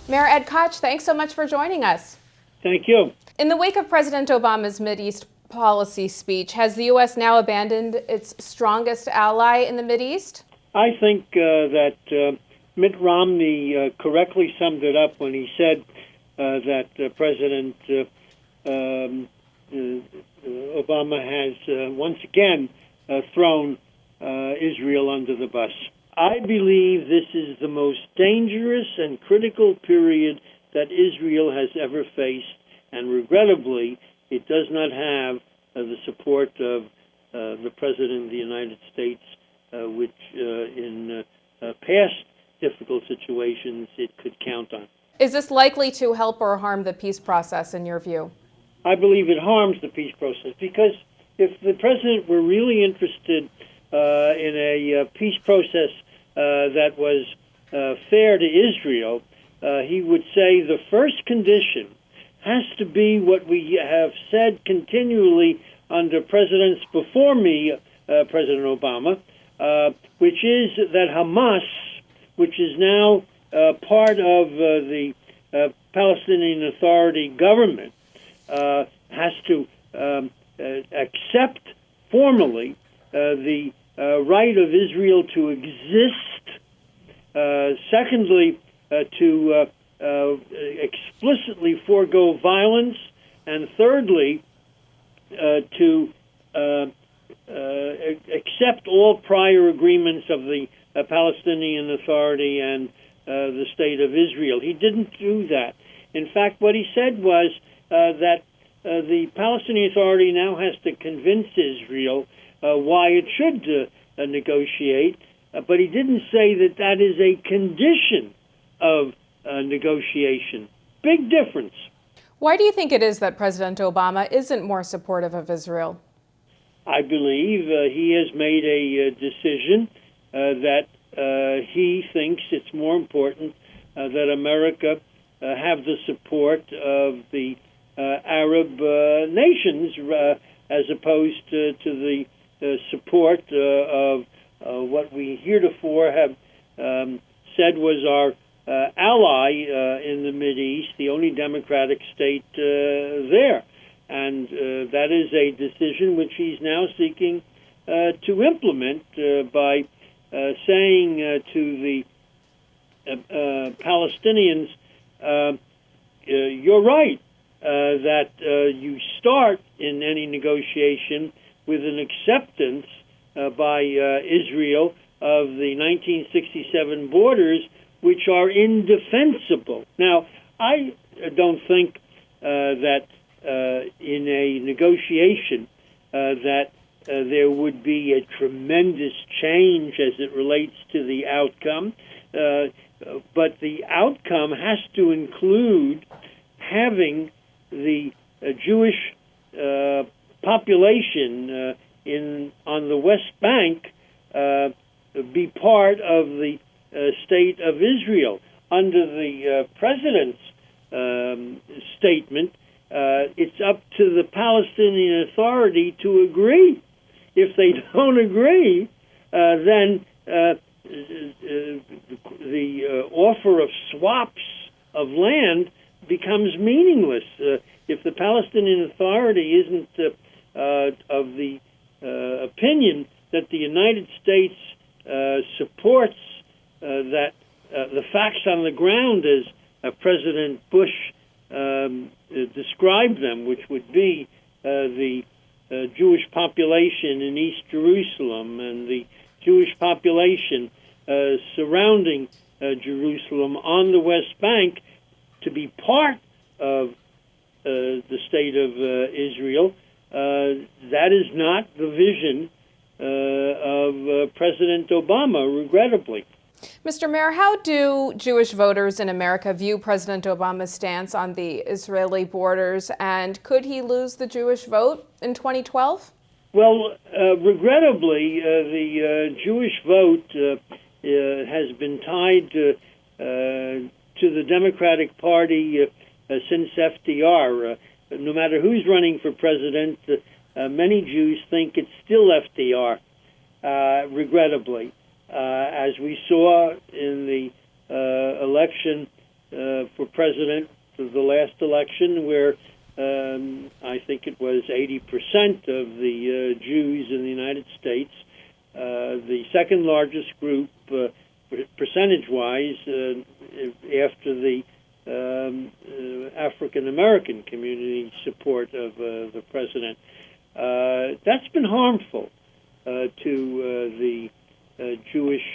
Mayor Ed Koch, thanks so much for joining us. Thank you. In the wake of President Obama's Mideast policy speech, has the U.S. now abandoned its strongest ally in the Mideast? I think that Mitt Romney correctly summed it up when he said that President Obama has once again thrown Israel under the bus. I believe this is the most dangerous and critical period that Israel has ever faced, and regrettably, it does not have the support of the President of the United States, which in past difficult situations it could count on. Is this likely to help or harm the peace process, in your view? I believe it harms the peace process, because if the President were really interested in a peace process that was fair to Israel, he would say the first condition has to be what we have said continually under presidents before me, President Obama, which is that Hamas, which is now part of the Palestinian Authority government, has to accept formally the right of Israel to exist. Secondly, to explicitly forego violence, and thirdly, to accept all prior agreements of the Palestinian Authority and the State of Israel. He didn't do that. In fact, what he said was that the Palestinian Authority now has to convince Israel why it should negotiate, but he didn't say that that is a condition of negotiation. Big difference. Why do you think it is that President Obama isn't more supportive of Israel? I believe he has made a decision that he thinks it's more important that America have the support of the Arab nations as opposed to the support of what we heretofore have said was our ally in the Mideast, the only democratic state there. And that is a decision which he's now seeking to implement by saying to the Palestinians, you're right, that you start in any negotiation with an acceptance by Israel of the 1967 borders, which are indefensible. Now, I don't think that in a negotiation that there would be a tremendous change as it relates to the outcome, but the outcome has to include having the Jewish population on the West Bank be part of the State of Israel. Under the president's statement, it's up to the Palestinian Authority to agree. If they don't agree, then the offer of swaps of land becomes meaningless. If the Palestinian Authority isn't of the opinion that the United States supports that the facts on the ground as President Bush described them, which would be the Jewish population in East Jerusalem and the Jewish population surrounding Jerusalem on the West Bank, to be part of the State of Israel. That is not the vision of President Obama, regrettably. Mr. Mayor, how do Jewish voters in America view President Obama's stance on the Israeli borders, and could he lose the Jewish vote in 2012? Well, regrettably, the Jewish vote has been tied to the Democratic Party since FDR. No matter who's running for president, many Jews think it's still FDR, regrettably. As we saw in the election for president of the last election, where I think it was 80% of the Jews in the United States, the second largest group percentage-wise after the African American community support of the president. That's been harmful to the Jewish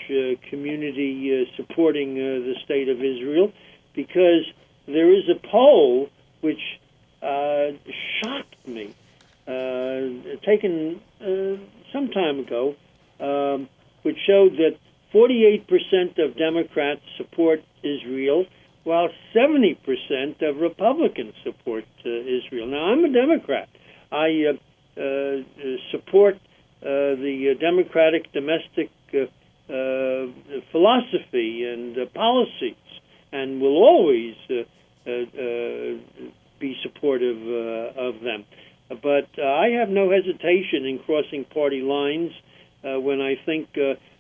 community supporting the state of Israel, because there is a poll which shocked me, taken some time ago, which showed that 48% of Democrats support Israel, while 70% of Republicans support Israel. Now, I'm a Democrat. I support the democratic domestic philosophy and policies, and will always be supportive of them. But I have no hesitation in crossing party lines when I think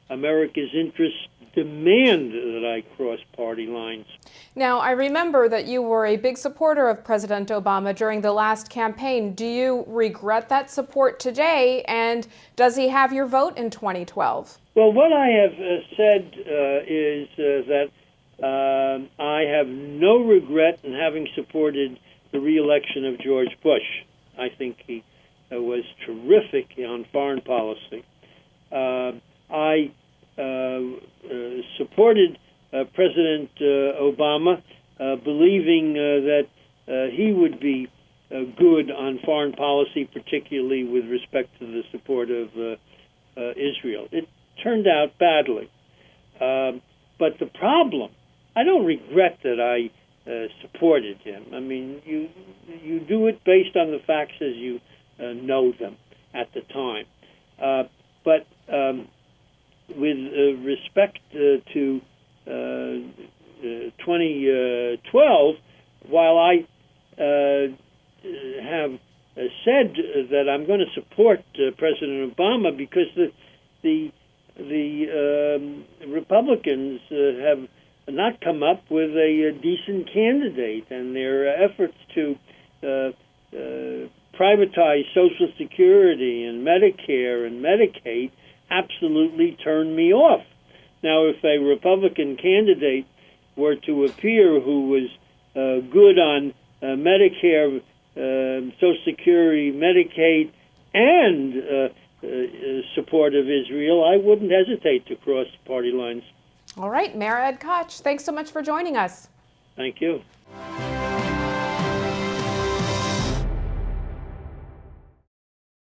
America's interests demand that I cross party lines. Now, I remember that you were a big supporter of President Obama during the last campaign. Do you regret that support today, and does he have your vote in 2012? Well, what I have said is that I have no regret in having supported the re-election of George Bush. I think he was terrific on foreign policy. I supported President Obama, believing that he would be good on foreign policy, particularly with respect to the support of Israel. It turned out badly. But the problem, I don't regret that I supported him. I mean, you do it based on the facts as you know them at the time. But with respect to 2012, while I have said that I'm going to support President Obama because the Republicans have not come up with a decent candidate, and their efforts to privatize Social Security and Medicare and Medicaid absolutely turned me off. Now, if a Republican candidate were to appear who was good on Medicare, Social Security, Medicaid, and support of Israel, I wouldn't hesitate to cross party lines. All right, Mayor Ed Koch, thanks so much for joining us. Thank you.